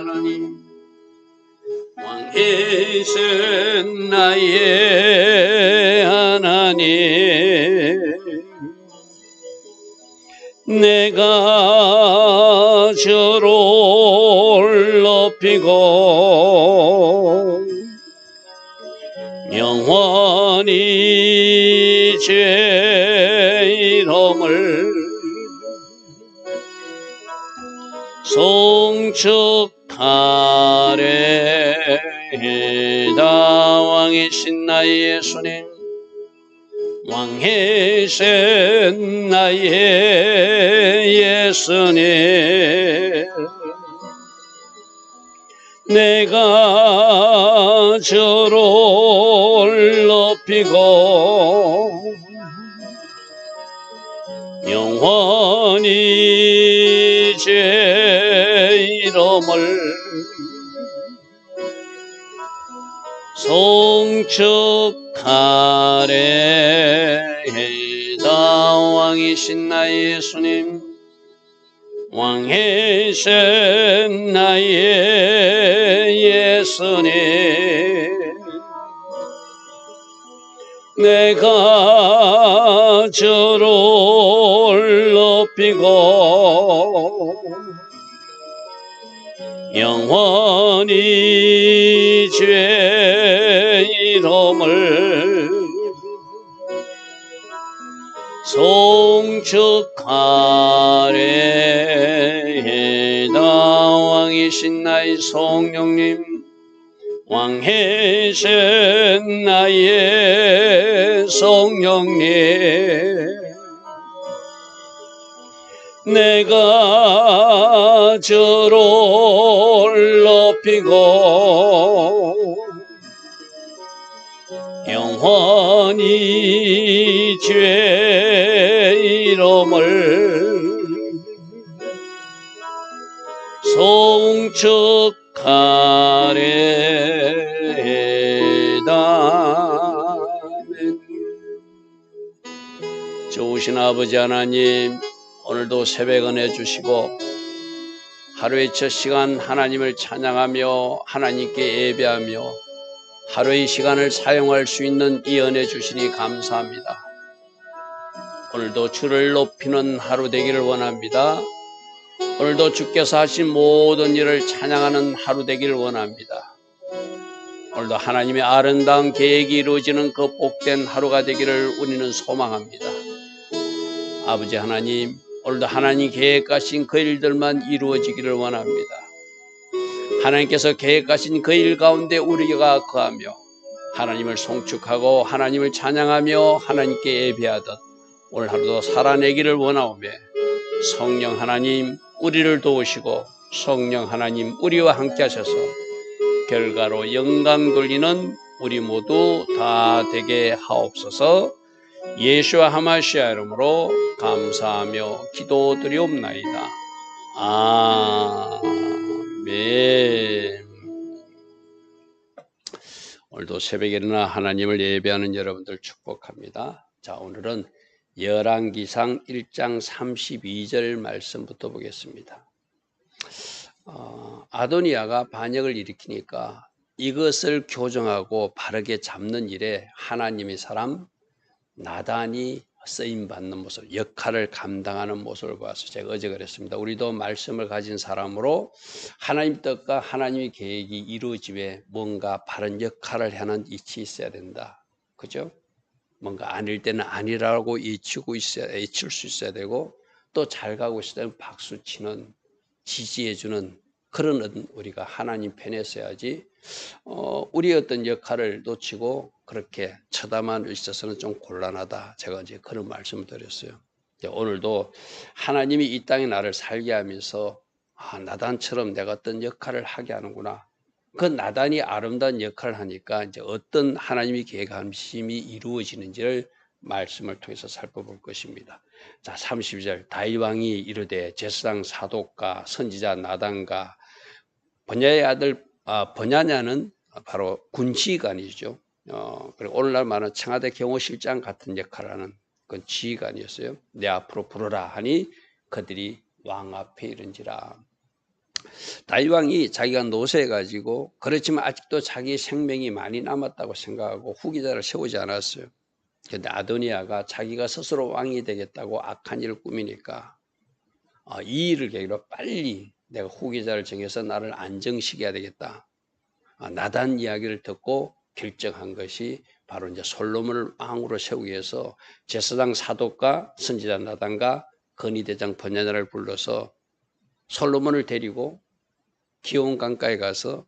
하나님, 왕이신 나의 하나님, 내가 주를 높이고 영원히 주의 이름을 송축하리이다. 왕이신 나의 예수님, 왕이신 나의 예수님, 내가 주를 높이고 영원히 주의 이름을 송축하리이다. 왕이신 나의 예수님, 왕이신 나의 예수님, 내가 주를 높이고 영원히 주의 이름을 송축하리이다. 왕이신 나의 성령님, 왕이신 나의 성령님, 내가 주를 높이고 영원히 주의 이름을 송축하리이다. 좋으신 아버지 하나님, 오늘도 새벽 은혜 주시고 하루의 첫 시간 하나님을 찬양하며 하나님께 예배하며 하루의 시간을 사용할 수 있는 이 은혜 주시니 감사합니다. 오늘도 주를 높이는 하루 되기를 원합니다. 오늘도 주께서 하신 모든 일을 찬양하는 하루 되기를 원합니다. 오늘도 하나님의 아름다운 계획이 이루어지는 그 복된 하루가 되기를 우리는 소망합니다. 아버지 하나님, 오늘도 하나님 계획하신 그 일들만 이루어지기를 원합니다. 하나님께서 계획하신 그 일 가운데 우리가 거하며 하나님을 송축하고 하나님을 찬양하며 하나님께 예배하듯 오늘 하루도 살아내기를 원하오며, 성령 하나님 우리를 도우시고 성령 하나님 우리와 함께 하셔서 결과로 영광 돌리는 우리 모두 다 되게 하옵소서. 예수와 하마시아 이름으로 감사하며 기도드리옵나이다. 아멘. 오늘도 새벽에 일어나 하나님을 예배하는 여러분들 축복합니다. 자, 오늘은 열왕기상 1장 32절 말씀부터 보겠습니다. 아도니아가 반역을 일으키니까 이것을 교정하고 바르게 잡는 일에 하나님의 사람 나단이 쓰임받는 모습, 역할을 감당하는 모습을 보아서 제가 어제 그랬습니다. 우리도 말씀을 가진 사람으로 하나님 뜻과 하나님의 계획이 이루어지게 뭔가 바른 역할을 하는 이치 있어야 된다. 그죠? 뭔가 아닐 때는 아니라고 외칠 수 있어야 되고, 또 잘 가고 있을 때는 박수치는, 지지해주는 그런 우리가 하나님 편에 서야지 우리의 어떤 역할을 놓치고 그렇게 쳐다만 있어서는 좀 곤란하다. 제가 이제 그런 말씀을 드렸어요. 오늘도 하나님이 이 땅에 나를 살게 하면서 나단처럼 내가 어떤 역할을 하게 하는구나. 그 나단이 아름다운 역할을 하니까 이제 어떤 하나님의 계획하심이 이루어지는지를 말씀을 통해서 살펴볼 것입니다. 자, 32절. 다윗 왕이 이르되 제사장 사독과 선지자 나단과 버냐의 아들 버냐냐는 바로 군지휘관이죠. 그리고 오늘날 말하는 청와대 경호실장 같은 역할을 하는 그 지휘관이었어요. 내 앞으로 부르라 하니 그들이 왕 앞에 이른지라. 다윗 왕이 자기가 노쇠해가지고 그렇지만 아직도 자기 생명이 많이 남았다고 생각하고 후계자를 세우지 않았어요. 근데 아도니아가 자기가 스스로 왕이 되겠다고 악한 일을 꾸미니까 이 일을 계기로 빨리 내가 후계자를 정해서 나를 안정시켜야 되겠다. 나단 이야기를 듣고 결정한 것이 바로 이제 솔로몬을 왕으로 세우기 위해서 제사장 사독과 선지자 나단과 건의대장 번야자를 불러서 솔로몬을 데리고 기온 강가에 가서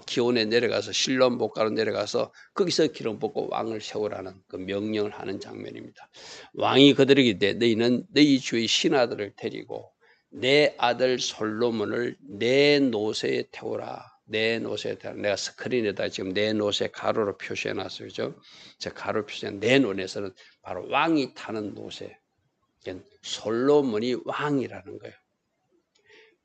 기온에 내려가서 실로암 목가로 내려가서 거기서 기름 붓고 왕을 세우라는 그 명령을 하는 장면입니다. 왕이 그들에게 이르되 너희는 너희 주의 신하들을 데리고 내 아들 솔로몬을 내 노새에 태우라. 내 노새에 태우라. 내가 스크린에다 지금 내 노새 가로로 표시해 놨어요. 그죠? 제 가로 표시한 내 노새는 바로 왕이 타는 노새. 솔로몬이 왕이라는 거예요.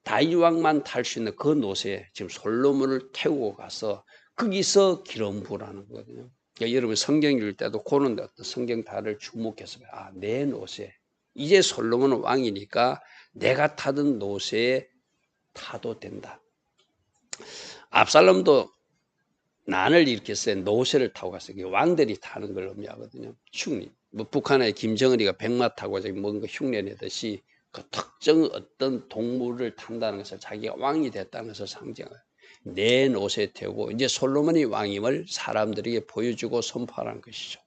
다윗 왕만 탈 수 있는 그 노새에 지금 솔로몬을 태우고 가서 거기서 기름 부으라는 거거든요. 그러니까 여러분 성경 읽을 때도 그런 어떤 성경 다를 주목해서 내 노새. 이제 솔로몬은 왕이니까 내가 타던 노새에 타도 된다. 압살롬도 난을 일으켰어요. 노새를 타고 갔어요. 왕들이 타는 걸 의미하거든요. 흉리. 뭐 북한의 김정은이가 백마 타고 뭔가 흉내 내듯이 그 특정 어떤 동물을 탄다는 것을 자기가 왕이 됐다는 것을 상징해요. 내 노새에 태우고 이제 솔로몬이 왕임을 사람들에게 보여주고 선포하는 것이죠.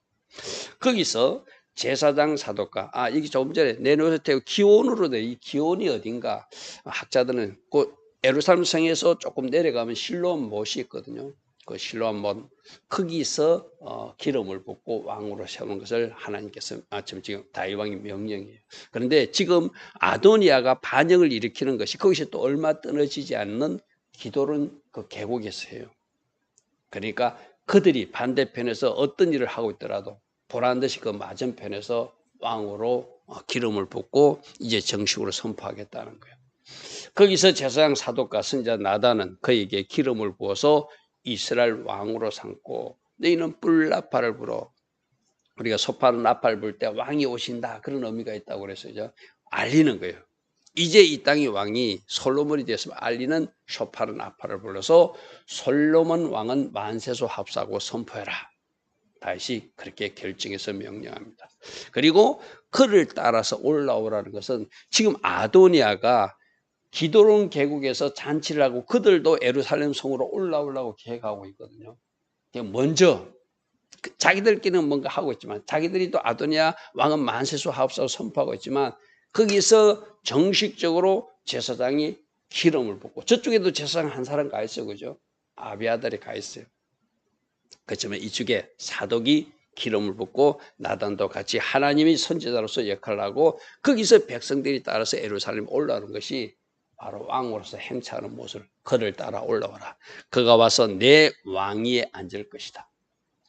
거기서 제사장 사독과 이게 조금 전에 내 노새 태우고 기온으로 돼. 이 기온이 어딘가 학자들은 그 예루살렘 성에서 조금 내려가면 실로암 못이 있거든요. 그 실로암 못 거기서 기름을 붓고 왕으로 세우는 것을 하나님께서 지금 다윗 왕의 명령이에요. 그런데 지금 아도니아가 반역을 일으키는 것이 거기서 또 얼마 떨어지지 않는 기도른 그 계곡에서 해요. 그러니까 그들이 반대편에서 어떤 일을 하고 있더라도 보란 듯이 그 맞은편에서 왕으로 기름을 붓고 이제 정식으로 선포하겠다는 거예요. 거기서 제사장 사독과 선지자 나단은 그에게 기름을 부어서 이스라엘 왕으로 삼고 너희는 뿔나팔을 불어. 우리가 소파는 나팔 불 때 왕이 오신다 그런 의미가 있다고 그랬어요. 알리는 거예요. 이제 이 땅의 왕이 솔로몬이 되었으면 알리는 소파르 나팔을 불러서 솔로몬 왕은 만세소 합사하고 선포해라. 다시 그렇게 결정해서 명령합니다. 그리고 그를 따라서 올라오라는 것은 지금 아도니아가 기도론 계곡에서 잔치를 하고 그들도 예루살렘 성으로 올라오려고 계획하고 있거든요. 먼저 자기들끼리는 뭔가 하고 있지만 자기들이 또 아도니아 왕은 만세소 합사하고 선포하고 있지만 거기서 정식적으로 제사장이 기름을 붓고 저쪽에도 제사장 한 사람 가 있어요. 그죠? 아비아달이 가 있어요. 그렇지만 이쪽에 사독이 기름을 붓고 나단도 같이 하나님이 선지자로서 역할을 하고 거기서 백성들이 따라서 예루살렘 올라오는 것이 바로 왕으로서 행차하는 모습을 그를 따라 올라오라. 그가 와서 내 왕위에 앉을 것이다.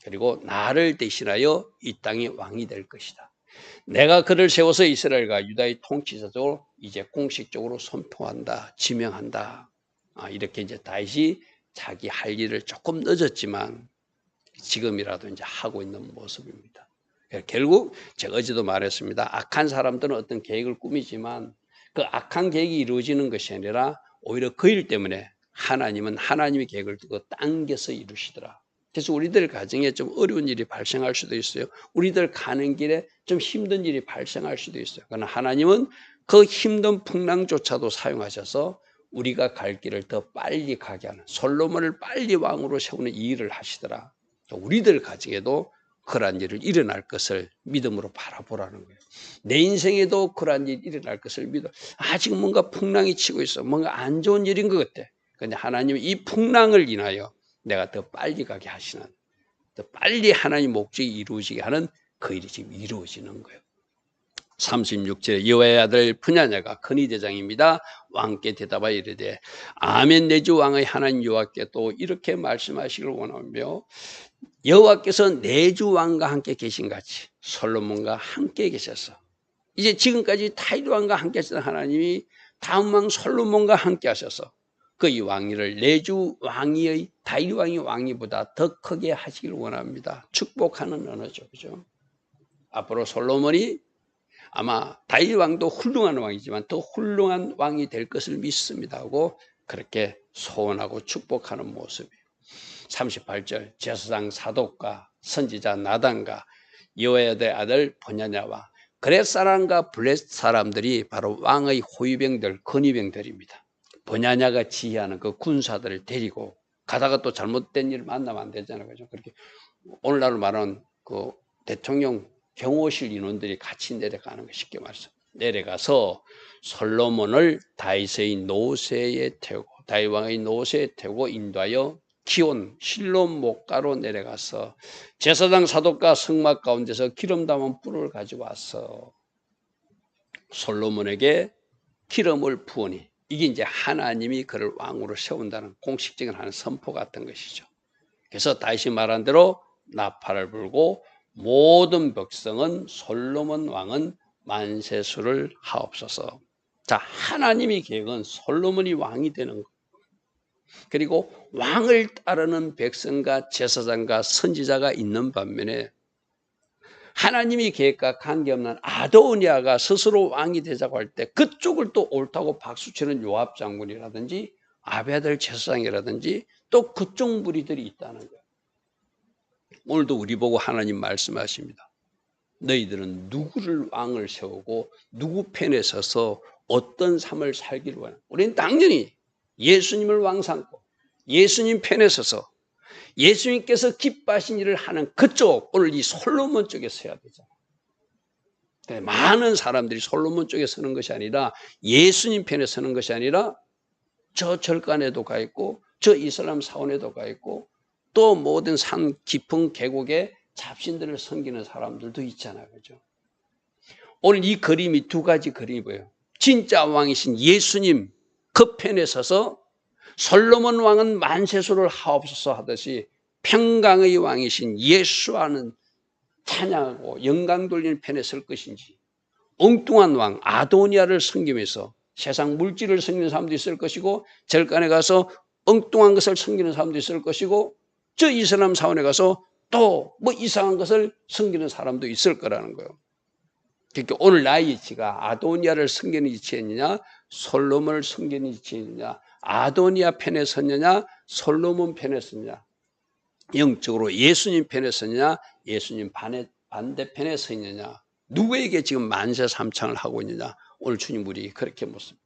그리고 나를 대신하여 이 땅의 왕이 될 것이다. 내가 그를 세워서 이스라엘과 유다의 통치자로 이제 공식적으로 선포한다, 지명한다. 이렇게 이제 다윗이 자기 할 일을 조금 늦었지만 지금이라도 이제 하고 있는 모습입니다. 결국 제가 어제도 말했습니다. 악한 사람들은 어떤 계획을 꾸미지만 그 악한 계획이 이루어지는 것이 아니라 오히려 그 일 때문에 하나님은 하나님의 계획을 두고 당겨서 이루시더라. 그래서 우리들 가정에 좀 어려운 일이 발생할 수도 있어요. 우리들 가는 길에 좀 힘든 일이 발생할 수도 있어요. 그러나 하나님은 그 힘든 풍랑조차도 사용하셔서 우리가 갈 길을 더 빨리 가게 하는 솔로몬을 빨리 왕으로 세우는 이 일을 하시더라. 우리들 가정에도 그러한 일을 일어날 것을 믿음으로 바라보라는 거예요. 내 인생에도 그러한 일이 일어날 것을 믿어. 지금 뭔가 풍랑이 치고 있어. 뭔가 안 좋은 일인 것 같아. 그런데 하나님은 이 풍랑을 인하여 내가 더 빨리 가게 하시는, 더 빨리 하나님 목적이 이루어지게 하는 그 일이 지금 이루어지는 거예요. 36절에 여호와의 아들 분야냐가 건의대장입니다. 왕께 대답하여 이르되 아멘 내 주 왕의 하나님 여호와께 또 이렇게 말씀하시기를 원하며 여호와께서 내 주 왕과 함께 계신 같이 솔로몬과 함께 계셔서 이제 지금까지 다윗 왕과 함께 하시던 하나님이 다음 왕 솔로몬과 함께 하셔서 그 이 왕위를 내 주 왕위의 다윗 왕의 왕위보다 더 크게 하시기를 원합니다. 축복하는 언어죠. 그죠? 앞으로 솔로몬이 아마 다윗 왕도 훌륭한 왕이지만 더 훌륭한 왕이 될 것을 믿습니다 하고 그렇게 소원하고 축복하는 모습이에요. 38절 제사장 사독과 선지자 나단과 여호야다의 아들 보냐냐와 그렛 사람과 블렛 사람들이 바로 왕의 호위병들, 근위병들입니다. 보냐냐가 지휘하는 그 군사들을 데리고 가다가 또 잘못된 일을 만나면 안 되잖아요. 그죠? 그렇게 오늘날 말하는 그 대통령 경호실 인원들이 같이 내려가는 거 쉽게 말해서 내려가서 솔로몬을 다윗의 노새에 태우고 다윗 왕의 노새에 태우고 인도하여 기온 실론 목가로 내려가서 제사장 사독과 성막 가운데서 기름 담은 뿔을 가지고 와서 솔로몬에게 기름을 부으니 이게 이제 하나님이 그를 왕으로 세운다는 공식적인 하는 선포 같은 것이죠. 그래서 다시 말한 대로 나팔을 불고 모든 백성은 솔로몬 왕은 만세수를 하옵소서. 자, 하나님의 계획은 솔로몬이 왕이 되는 것. 그리고 왕을 따르는 백성과 제사장과 선지자가 있는 반면에 하나님의 계획과 관계없는 아도니아가 스스로 왕이 되자고 할 때 그쪽을 또 옳다고 박수치는 요압 장군이라든지 아베아들 제사장이라든지 또 그쪽 무리들이 있다는 거예요. 오늘도 우리 보고 하나님 말씀하십니다. 너희들은 누구를 왕을 세우고 누구 편에 서서 어떤 삶을 살기를 원하는 우리는 당연히 예수님을 왕 삼고 예수님 편에 서서 예수님께서 기뻐하신 일을 하는 그쪽, 오늘 이 솔로몬 쪽에 서야 되잖아요. 많은 사람들이 솔로몬 쪽에 서는 것이 아니라 예수님 편에 서는 것이 아니라 저 절간에도 가 있고 저 이슬람 사원에도 가 있고 또 모든 산 깊은 계곡에 잡신들을 섬기는 사람들도 있잖아요. 그죠? 오늘 이 그림이 두 가지 그림이 보여요. 진짜 왕이신 예수님 그 편에 서서 솔로몬 왕은 만세수를 하옵소서 하듯이 평강의 왕이신 예수와는 찬양하고 영광 돌리는 편에 설 것인지 엉뚱한 왕 아도니아를 섬기면서 세상 물질을 섬기는 사람도 있을 것이고 절간에 가서 엉뚱한 것을 섬기는 사람도 있을 것이고 저 이슬람 사원에 가서 또 뭐 이상한 것을 섬기는 사람도 있을 거라는 거예요. 그러니까 오늘 나의 위치가 아도니아를 섬기는 위치였느냐 솔로몬을 섬기는 위치였느냐 아도니아 편에 섰느냐 솔로몬 편에 섰느냐 영적으로 예수님 편에 섰느냐 예수님 반대편에 서 있느냐 누구에게 지금 만세 삼창을 하고 있느냐 오늘 주님 우리 그렇게 묻습니다.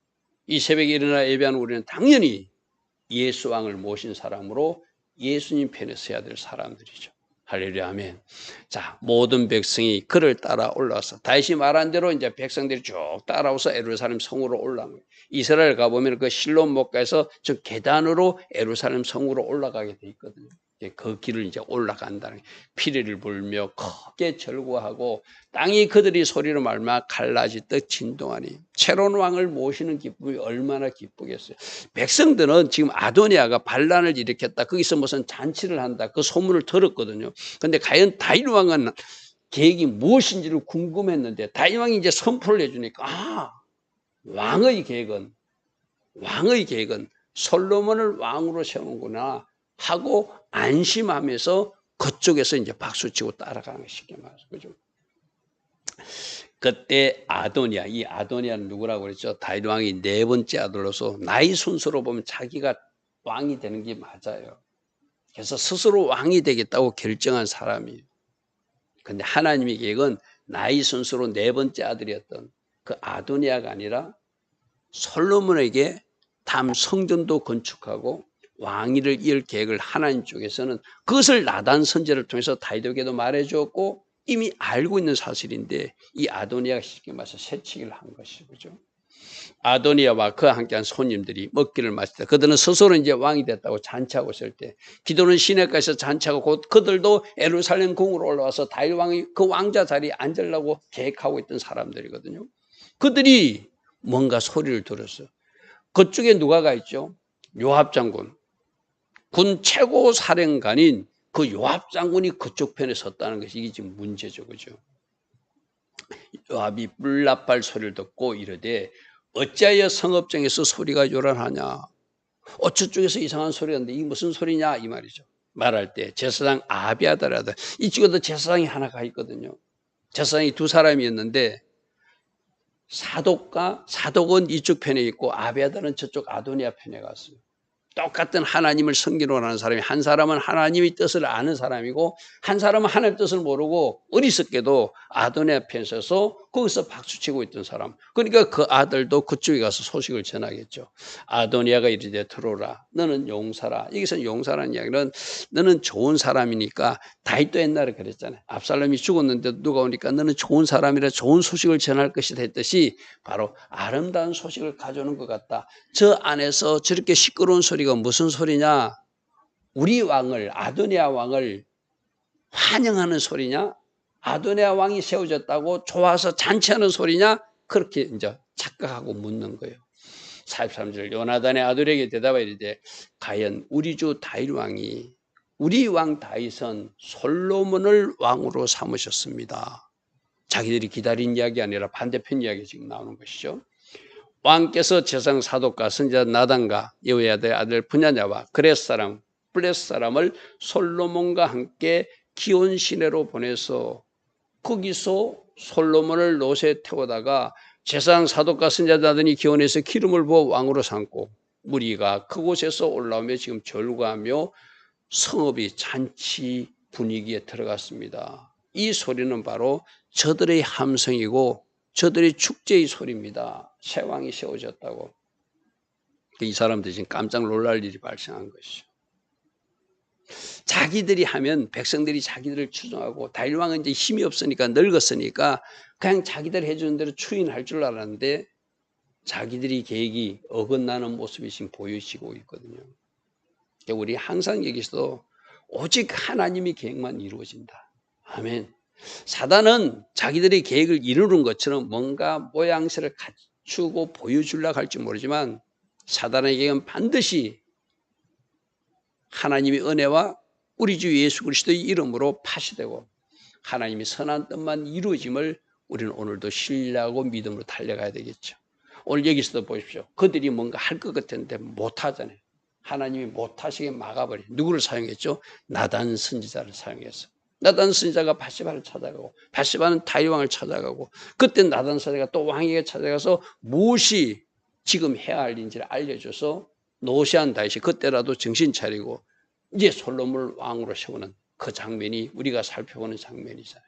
이 새벽에 일어나 예배하는 우리는 당연히 예수 왕을 모신 사람으로 예수님 편에 서야 될 사람들이죠. 할렐루야 아멘. 자, 모든 백성이 그를 따라 올라와서 다시 말한 대로 이제 백성들이 쭉 따라와서 예루살렘 성으로 올라간 거예요. 이스라엘 가보면 그 실론 목가에서 저 계단으로 예루살렘 성으로 올라가게 돼 있거든요. 그 길을 이제 올라간다는 거예요. 피리를 불며 크게 절구하고 땅이 그들이 소리로 말마 갈라지듯 진동하니 새로운 왕을 모시는 기쁨이 얼마나 기쁘겠어요. 백성들은 지금 아도니아가 반란을 일으켰다. 거기서 무슨 잔치를 한다. 그 소문을 들었거든요. 그런데 과연 다윗 왕은 계획이 무엇인지를 궁금했는데 다윗 왕이 이제 선포를 해주니까 왕의 계획은 솔로몬을 왕으로 세우는구나 하고 안심하면서 그쪽에서 이제 박수치고 따라가는 것이 쉽게 말해서 그죠. 그때 아도니아, 이 아도니아는 누구라고 그랬죠? 다윗 왕이 네 번째 아들로서 나이 순서로 보면 자기가 왕이 되는 게 맞아요. 그래서 스스로 왕이 되겠다고 결정한 사람이에요. 근데 하나님의 계획은 나이 순서로 네 번째 아들이었던 그 아도니아가 아니라 솔로몬에게 다음 성전도 건축하고 왕위를 이을 계획을 하나님 쪽에서는 그것을 나단 선지자를 통해서 다윗에게도 말해주었고 이미 알고 있는 사실인데 이 아도니아가 쉽게 말해서 새치기를 한 것이죠. 그죠? 아도니아와 그와 함께한 손님들이 먹기를 마실 때 그들은 스스로 이제 왕이 됐다고 잔치하고 있을 때 기도는 시내가에서 잔치하고 곧 그들도 예루살렘 궁으로 올라와서 다윗 왕이 그 왕자 자리에 앉으려고 계획하고 있던 사람들이거든요. 그들이 뭔가 소리를 들었어요. 그쪽에 누가 가 있죠? 요압 장군. 군 최고 사령관인 그 요압 장군이 그쪽 편에 섰다는 것이 이게 지금 문제죠. 그죠? 요압이 뿔나팔 소리를 듣고 이르되 어찌하여 성읍정에서 소리가 요란하냐? 저쪽에서 이상한 소리가 나는데 이게 무슨 소리냐? 이 말이죠. 말할 때 제사장 아비아다라다 이쪽에도 제사장이 하나 가 있거든요. 제사장이 두 사람이었는데 사독은 이쪽 편에 있고 아비아달은 저쪽 아도니아 편에 갔어요. 똑같은 하나님을 섬기러 가는 사람이, 한 사람은 하나님의 뜻을 아는 사람이고 한 사람은 하나님의 뜻을 모르고 어리석게도 아도니아 편에 서서 거기서 박수치고 있던 사람. 그러니까 그 아들도 그쪽에 가서 소식을 전하겠죠. 아도니아가 이르되 들어오라, 너는 용사라. 여기서 용사라는 이야기는 너는 좋은 사람이니까, 다윗도 옛날에 그랬잖아요. 압살롬이 죽었는데 누가 오니까 너는 좋은 사람이라 좋은 소식을 전할 것이다 했듯이 바로 아름다운 소식을 가져오는 것 같다. 저 안에서 저렇게 시끄러운 소리가 무슨 소리냐? 우리 왕을, 아도니아 왕을 환영하는 소리냐? 아도니아 왕이 세워졌다고 좋아서 잔치하는 소리냐? 그렇게 이제 착각하고 묻는 거예요. 43절, 요나단의 아들에게 대답하여 이르되 과연 우리 주 다윗 왕이, 우리 왕 다윗은 솔로몬을 왕으로 삼으셨습니다. 자기들이 기다린 이야기 아니라 반대편 이야기 지금 나오는 것이죠. 왕께서 제상 사독과 선지자 나단과 여호야다의 아들 분야냐와 그레스 사람 블레스 사람을 솔로몬과 함께 기온 시내로 보내서 거기서 솔로몬을 노새에 태우다가 제상 사독과 선지자 나단이 기온에서 기름을 부어 왕으로 삼고 무리가 그곳에서 올라오며 지금 절구하며 성읍이 잔치 분위기에 들어갔습니다. 이 소리는 바로 저들의 함성이고 저들의 축제의 소리입니다. 새 왕이 세워졌다고. 이 사람들이 지금 깜짝 놀랄 일이 발생한 것이죠. 자기들이 하면 백성들이 자기들을 추종하고, 다윗 왕은 이제 힘이 없으니까, 늙었으니까 그냥 자기들 해주는 대로 추인할 줄 알았는데 자기들이 계획이 어긋나는 모습이 지금 보여지고 있거든요. 우리 항상 여기서 오직 하나님의 계획만 이루어진다. 아멘. 사단은 자기들의 계획을 이루는 것처럼 뭔가 모양새를 갖추고 보여주려고 할지 모르지만 사단의 계획은 반드시 하나님의 은혜와 우리 주 예수 그리스도의 이름으로 파시되고 하나님의 선한 뜻만 이루어짐을 우리는 오늘도 신뢰하고 믿음으로 달려가야 되겠죠. 오늘 여기서도 보십시오. 그들이 뭔가 할 것 같았는데 못하잖아요. 하나님이 못하시게 막아버린, 누구를 사용했죠? 나단 선지자를 사용해서. 나단 선지자가 바시바를 찾아가고 바시바는 다윗 왕을 찾아가고, 그때 나단 선지자가 또 왕에게 찾아가서 무엇이 지금 해야 할 일인지를 알려줘서 노시한 다윗이 그때라도 정신 차리고 이제 솔로몬을 왕으로 세우는 그 장면이 우리가 살펴보는 장면이잖아요.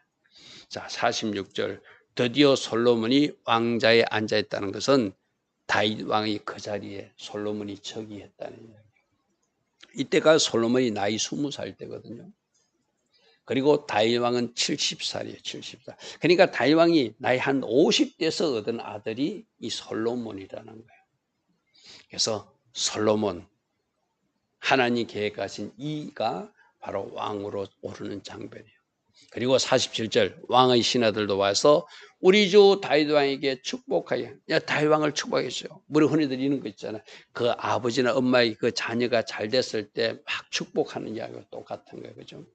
자, 46절, 드디어 솔로몬이 왕자에 앉아있다는 것은 다윗 왕이 그 자리에 솔로몬이 즉위했다는 이야기예요. 이때가 솔로몬이 나이 20살 때거든요. 그리고 다윗 왕은 70살이에요. 70살. 그러니까 다윗 왕이 나이 한 50대에서 얻은 아들이 이 솔로몬이라는 거예요. 그래서 솔로몬, 하나님 계획하신 이가 바로 왕으로 오르는 장면이에요. 그리고 47절, 왕의 신하들도 와서 우리 주 다윗 왕에게 축복하여, 다윗 왕을 축복했어요. 무릎 흔히들리는 거 있잖아요. 그 아버지나 엄마의 그 자녀가 잘 됐을 때 막 축복하는 이야기가 똑같은 거예요. 그죠?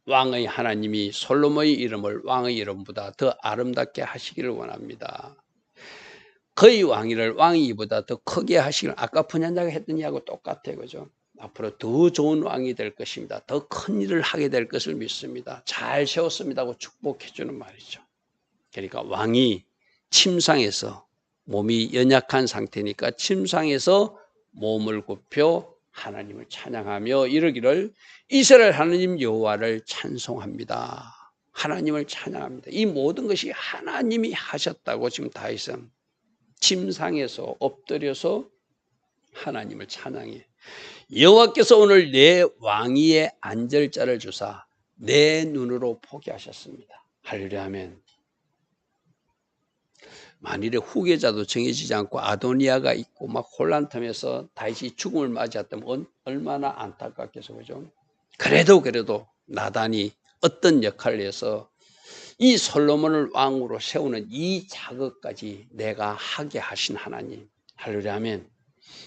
왕의 하나님이 솔로몬의 이름을 왕의 이름보다 더 아름답게 하시기를 원합니다. 그의 왕위를 왕의 이보다 더 크게 하시기를, 아까 분ян자가 했던 이야기하고 똑같아요. 그죠? 앞으로 더 좋은 왕이 될 것입니다. 더 큰 일을 하게 될 것을 믿습니다. 잘 세웠습니다 하고 축복해 주는 말이죠. 그러니까 왕이 침상에서, 몸이 연약한 상태니까 침상에서 몸을 굽혀 하나님을 찬양하며 이르기를 이스라엘 하나님 여호와를 찬송합니다. 하나님을 찬양합니다. 이 모든 것이 하나님이 하셨다고 지금 다윗은 침상에서 엎드려서 하나님을 찬양해. 여호와께서 오늘 내 왕위에 앉을 자를 주사 내 눈으로 보게 하셨습니다. 할렐루야, 아멘. 만일에 후계자도 정해지지 않고 아도니아가 있고 막 혼란텀에서 다윗이 죽음을 맞이했다면 얼마나 안타깝겠어, 그죠? 그래도 나단이 어떤 역할을 해서 이 솔로몬을 왕으로 세우는 이 작업까지 내가 하게 하신 하나님, 할렐루야, 아멘.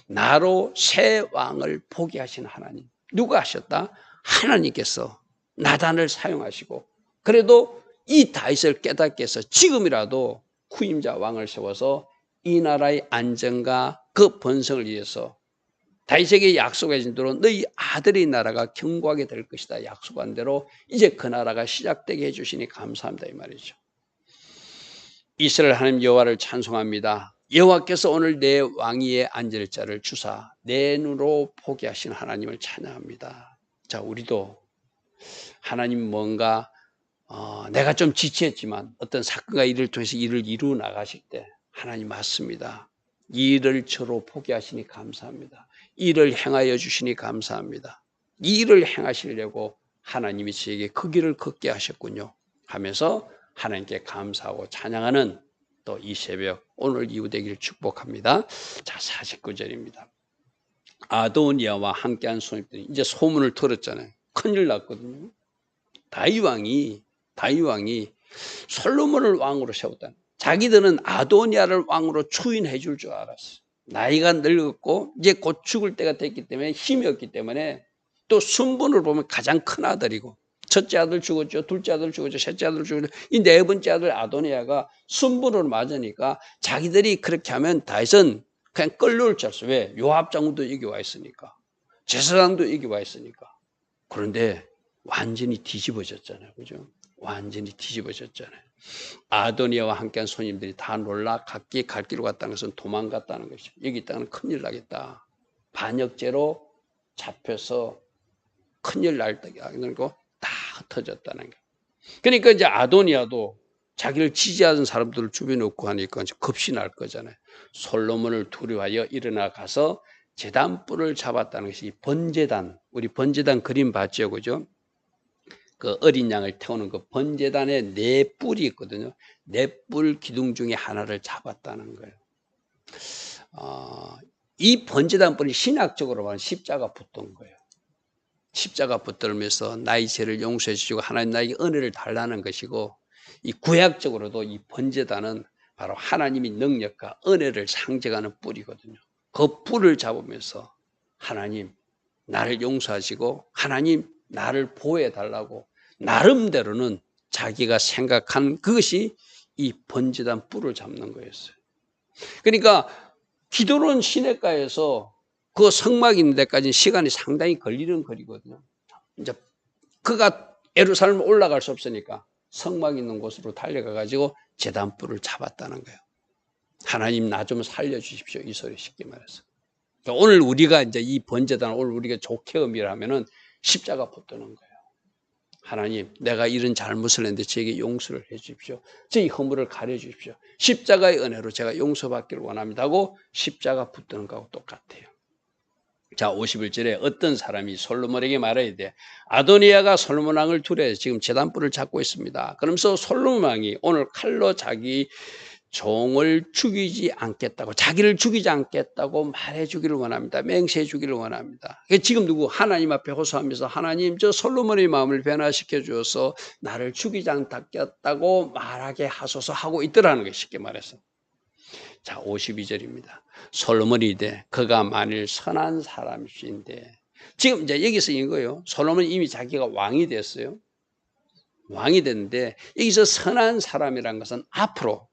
나로 새 왕을 보게 하신 하나님. 누가 하셨다? 하나님께서 나단을 사용하시고, 그래도 이 다윗을 깨닫게 해서 지금이라도 후임자 왕을 세워서 이 나라의 안정과 그 번성을 위해서 다윗에게 약속하신 대로 너희 아들의 나라가 견고하게 될 것이다 약속한 대로 이제 그 나라가 시작되게 해주시니 감사합니다 이 말이죠. 이스라엘 하나님 여호와를 찬송합니다. 여호와께서 오늘 내 왕위에 앉을 자를 주사 내 눈으로 보게 하신 하나님을 찬양합니다. 자, 우리도 하나님 뭔가 내가 좀 지체했지만 어떤 사건과 일을 통해서 일을 이루어 나가실 때 하나님 맞습니다. 이 일을 저로 보게 하시니 감사합니다. 이 일을 행하여 주시니 감사합니다. 이 일을 행하시려고 하나님이 저에게 그 길을 걷게 하셨군요 하면서 하나님께 감사하고 찬양하는 또 이 새벽 오늘 이후 되기를 축복합니다. 자, 49절입니다. 아도니아와 함께한 손님들이 이제 소문을 들었잖아요. 큰일 났거든요. 다윗 왕이 솔로몬을 왕으로 세웠다. 자기들은 아도니아를 왕으로 추인해 줄 줄 알았어. 나이가 늙었고 이제 곧 죽을 때가 됐기 때문에 힘이 없기 때문에 또 순번을 보면 가장 큰 아들이고 첫째 아들 죽었죠. 둘째 아들 죽었죠. 셋째 아들 죽었죠. 이 네 번째 아들 아도니아가 순번을 맞으니까 자기들이 그렇게 하면 다윗은 그냥 끌려올 줄 알았어. 왜? 요압 장군도 여기 와 있으니까. 제사장도 여기 와 있으니까. 그런데 완전히 뒤집어졌잖아요. 그죠? 완전히 뒤집어졌잖아요. 아도니아와 함께한 손님들이 다 놀라 각기 갈 길로 갔다는 것은 도망갔다는 것이죠. 여기 있다가는 큰일 나겠다. 반역죄로 잡혀서 큰일 날다는 거 다 흩어졌다는 거예요. 그러니까 이제 아도니아도 자기를 지지하는 사람들을 주변에 없고 하니까 겁이 날 거잖아요. 솔로몬을 두려워하여 일어나 가서 제단뿔을 잡았다는 것이 번제단, 우리 번제단 그림 봤죠, 그죠? 그 어린 양을 태우는 그 번제단에 네 뿔이 있거든요. 네 뿔 기둥 중에 하나를 잡았다는 거예요. 이 번제단 뿔이 신학적으로 말하면 십자가 붙던 거예요. 십자가 붙들면서 나의 죄를 용서해 주시고 하나님 나에게 은혜를 달라는 것이고, 이 구약적으로도 이 번제단은 바로 하나님의 능력과 은혜를 상징하는 뿔이거든요. 그 뿔을 잡으면서 하나님 나를 용서하시고 하나님 나를 보호해 달라고 나름대로는 자기가 생각한 그것이 이 번제단 뿔을 잡는 거였어요. 그러니까 기도는 시냇가에서 그 성막 있는 데까지 시간이 상당히 걸리는 거리거든요. 이제 그가 예루살렘 올라갈 수 없으니까 성막 있는 곳으로 달려가 가지고 제단뿔을 잡았다는 거예요. 하나님 나 좀 살려주십시오. 이 소리 쉽게 말해서. 그러니까 오늘 우리가 이제 이 번제단을 오늘 우리가 좋게 의미를 하면은 십자가 붙드는 거예요. 하나님 내가 이런 잘못을 했는데 저에게 용서를 해 주십시오. 저희 허물을 가려 주십시오. 십자가의 은혜로 제가 용서받기를 원합니다 하고 십자가 붙드는 거하고 똑같아요. 자, 51절에 어떤 사람이 솔로몬에게 말해야 돼. 아도니아가 솔로몬 왕을 두려워해서 지금 제단뿔을 잡고 있습니다. 그러면서 솔로몬 왕이 오늘 칼로 자기 종을 죽이지 않겠다고, 자기를 죽이지 않겠다고 말해 주기를 원합니다. 맹세해 주기를 원합니다. 지금 누구? 하나님 앞에 호소하면서 하나님 저 솔로몬의 마음을 변화시켜 주어서 나를 죽이지 않겠다고 말하게 하소서 하고 있더라는 게 쉽게 말해서. 자, 52절입니다. 솔로몬이 이르되 그가 만일 선한 사람이신데, 지금 이제 여기서 이거예요. 솔로몬이 이미 자기가 왕이 됐어요. 왕이 됐는데 여기서 선한 사람이란 것은 앞으로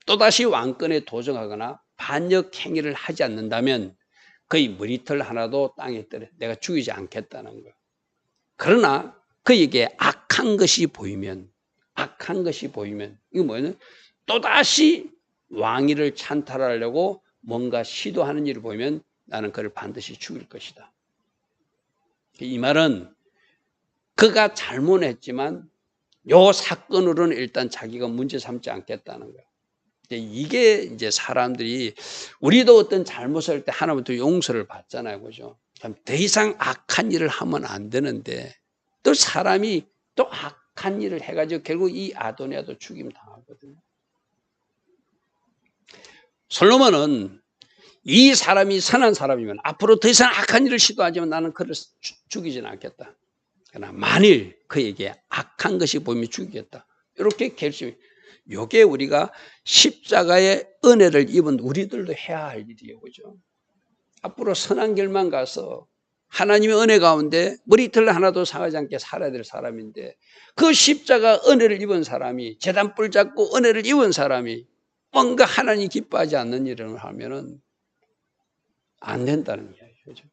또다시 왕권에 도전하거나 반역 행위를 하지 않는다면 그의 머리털 하나도 땅에 떨어 내가 죽이지 않겠다는 거예요. 그러나 그에게 악한 것이 보이면 이거 뭐냐면 또다시 왕위를 찬탈하려고 뭔가 시도하는 일을 보이면 나는 그를 반드시 죽일 것이다. 이 말은 그가 잘못했지만 요 사건으로는 일단 자기가 문제 삼지 않겠다는 거예요. 이게 이제 사람들이, 우리도 어떤 잘못을 할 때 하나부터 용서를 받잖아요. 그죠? 더 이상 악한 일을 하면 안 되는데 또 사람이 또 악한 일을 해가지고 결국 이 아도니아도 죽임 당하거든요. 솔로몬은 이 사람이 선한 사람이면 앞으로 더 이상 악한 일을 시도하지만 나는 그를 죽이지는 않겠다. 그러나 만일 그에게 악한 것이 보이면 죽이겠다. 이렇게 결심이. 이게 우리가 십자가의 은혜를 입은 우리들도 해야 할 일이에요. 그죠? 앞으로 선한 길만 가서 하나님의 은혜 가운데 머리털 하나도 상하지 않게 살아야 될 사람인데, 그 십자가 은혜를 입은 사람이, 제단뿔 잡고 은혜를 입은 사람이 뭔가 하나님 기뻐하지 않는 일을 하면은 안 된다는 이야기죠. 그죠?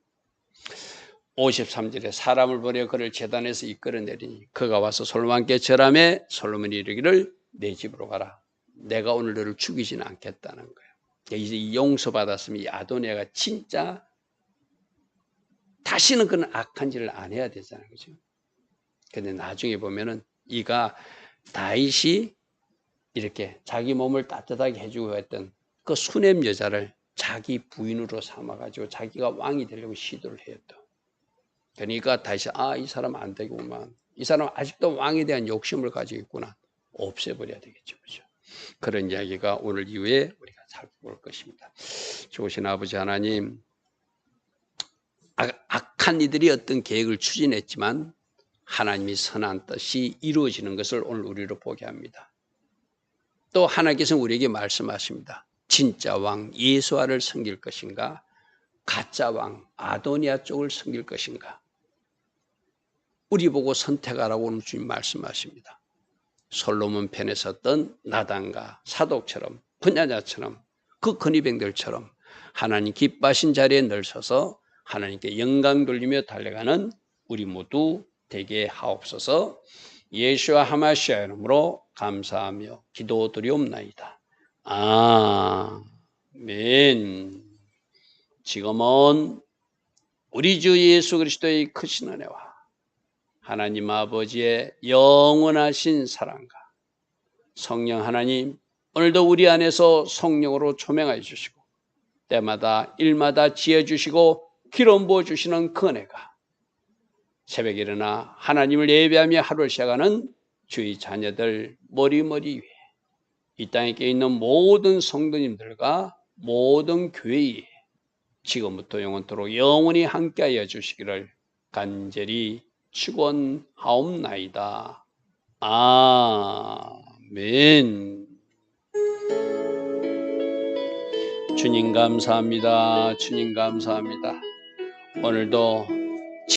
53절에 사람을 보내 그를 제단에서 이끌어내리니 그가 와서 솔로몬께 절하매 솔로몬이 이르기를 내 집으로 가라. 내가 오늘 너를 죽이지는 않겠다는 거예요. 이제 이 용서받았으면 이 아도니아가 진짜 다시는 그런 악한 짓을 안 해야 되잖아요. 그죠? 근데 나중에 보면은 이가 다윗이 이렇게 자기 몸을 따뜻하게 해주고 했던 그 수냄 여자를 자기 부인으로 삼아가지고 자기가 왕이 되려고 시도를 했다. 그러니까 다시 이 사람 안 되구만. 이 사람 아직도 왕에 대한 욕심을 가지고 있구나. 없애버려야 되겠죠. 그렇죠? 그런 이야기가 오늘 이후에 우리가 살펴볼 것입니다. 좋으신 아버지 하나님, 악한 이들이 어떤 계획을 추진했지만 하나님이 선한 뜻이 이루어지는 것을 오늘 우리로 보게 합니다. 또 하나님께서 우리에게 말씀하십니다. 진짜 왕 예수아를 섬길 것인가? 가짜 왕 아도니아 쪽을 섬길 것인가? 우리 보고 선택하라고 오늘 주님 말씀하십니다. 솔로몬 편에 섰던 나단과 사독처럼 분야자처럼 그 건의병들처럼 하나님 기뻐하신 자리에 늘 서서 하나님께 영광 돌리며 달려가는 우리 모두 되게 하옵소서. 예수와 하마시아 이름으로 감사하며 기도드리옵나이다. 아멘. 지금은 우리 주 예수 그리스도의 크신 은혜와 하나님 아버지의 영원하신 사랑과 성령 하나님, 오늘도 우리 안에서 성령으로 조명하여 주시고 때마다 일마다 지어주시고 기름 부어주시는 그 은혜가 새벽에 일어나 하나님을 예배하며 하루를 시작하는 주의 자녀들 머리머리 위에 이 땅에 있는 모든 성도님들과 모든 교회에 지금부터 영원토록 영원히 함께하여 주시기를 간절히 축원하옵나이다. 아멘. 주님 감사합니다. 주님 감사합니다. 오늘도